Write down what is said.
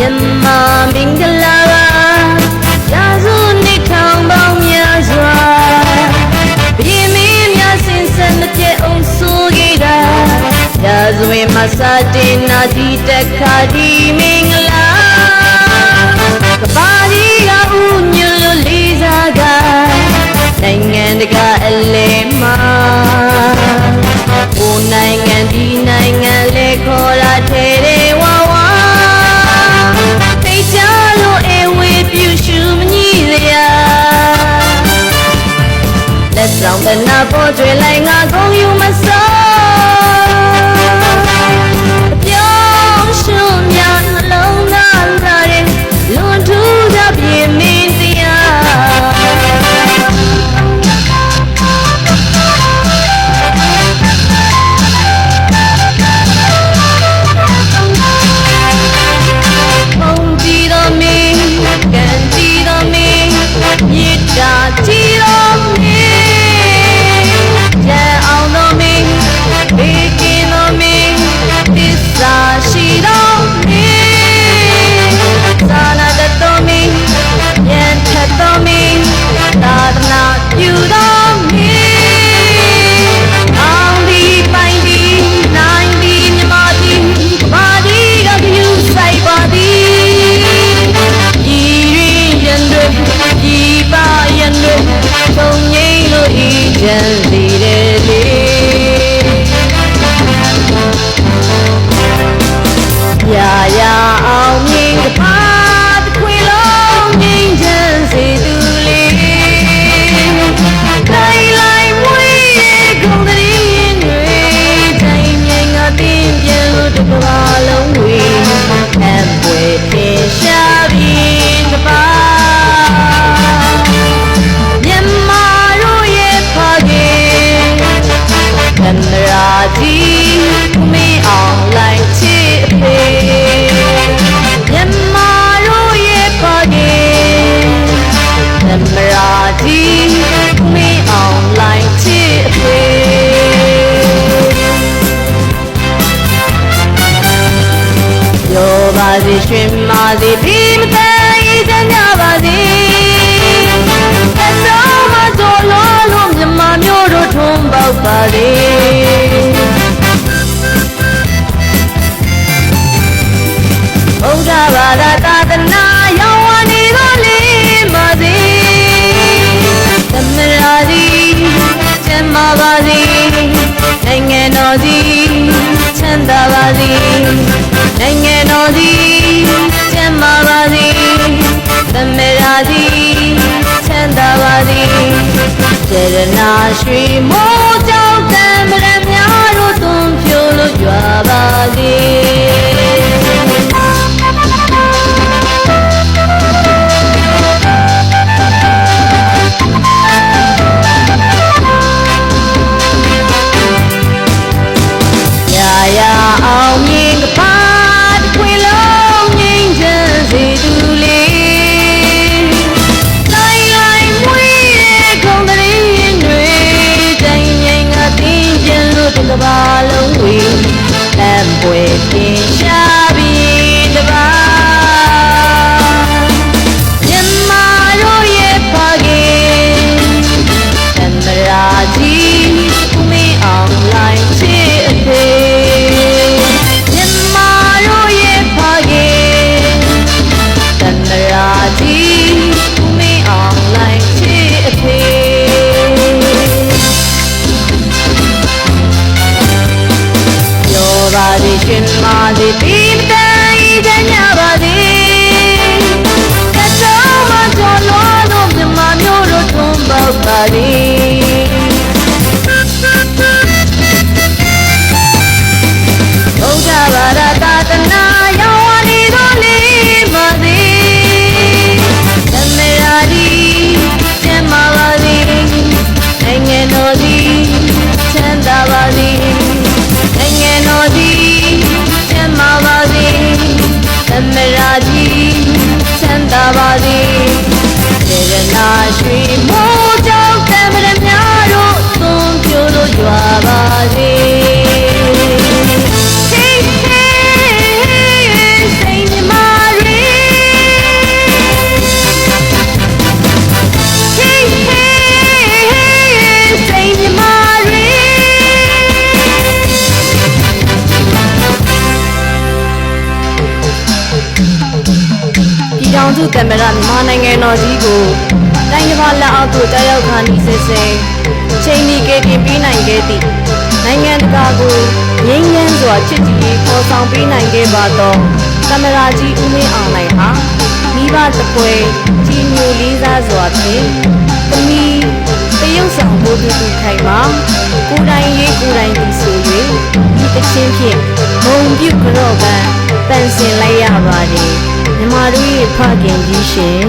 မြန်မာမင်္ဂလာပါရာစုနှစ်ထောင်ပေါင်းများစွာဘီမင်းများစင်စက်နှစ်ပြည့်အောင်ဆိုခဲ့တာရာဇဝင်မှာစတင်နာဒီတခါဒီမင်္ဂလာကဘာကြီးကဥညွတ်လေးစားကနိုင်ငံတကာအလဲမှာကိုနိုင်ငံဒီနိုင်ငံလဲခေါ်လာတဲ့ဝါဝါသိချလို့အဝေးပြူရှုမညီရလက်ဆောင်တနာပေါ်ကျွေလိုက်ငါကုန်ယူမစောပြောင်းရှုံးများနှလုံးသားလာတဲ့လွန်ထူးကြပြင်းမင်းတရားရှင်မာစီဒီမတိုင်ကြညပါစီအစောမတော်လို့မြန်မာမျိုးတို့ထုံးပေါက်ပါလေဘုရားဘာသာသာသနာရောင်းဝနေတော်လေးပါစီသမရာစီကျမ်းမာပါစီနိုင်ငံတော်စီချမ်းသာပါစီနိုင်ငံတော်စီချမ်းသာပါစေသမရာစီချမ်းသာပါစေစေရနာရွှေမိုးကြောင့်တံပရများတို့သွန်ဖြိုးလို့ကြွားပါစေရာအောင်မြင်ကပါကဘာလုံးဝေးလမ်းပွဲတင်ရှာပြီးတပါမြန်မာတို့ရဲ့ဖခင်သမရာကြီးမင်းအောင်လိုင်းချစ်အဖေမြန်မာတို့ရဲ့ဖခင်သမရာကြီးမင်းအောင်လိုင်းချစ်အဖေပါစီရှင်မာစီဒီမတိုင်ကြညပါစီကတောမတော်လို့မြန်မာမျိုးတို့ထုံးပေါက်ပါစီဘုရားဘာသာသာသနာရောင်းဝနေတော်လေးပါစီသမရာဒီကျမ်းမာပါစီနိုင်ငံတော်စီချမ်းသာပါစီနိုင်ငံတော်စီချမ်းသာပါစေသမရာကြီးချမ်းသာပါစေစေရနာရွှေမိုးကြောင့်တံပရများတို့သွန်ဖြိုးလို့ကြွားပါစေစိတ်မြမာရီ စုသမ္မတမြန်မာနိုင်ငံတော်ကြီးကိုတိုင်းတစ်ပါးလက်အောက်သို့တက်ရောက်ခါနီးစစ်စစ်ချိန်မီကယ်တင်ပေးနိုင်ခဲ့သည့်နိုင်ငံတကာကိုငြိမ်းချမ်းစွာချစ်ကြည်ရေးပေါ်ဆောင်ပေးနိုင်ခဲ့ပါသောသမ္မတကြီးဦးမင်းအောင်လှိုင်ဟာမိဘတစ်ပွဲကြီးညိုလေးစားစွာဖြင့်သမီးတရုတ်ဆောင်ဘိုးတူခိုင်မှာကိုယ်တိုင်ရေးကိုယ်တိုင်ဒီဆို၍ဒီတချင်းဖြင့်ဂုံပြုတ်ကြော့ကန်းပန်ဆင်လိုက်ရပါတယ်မြမတို့ရဲ့ဖခင်ကြီးရှင်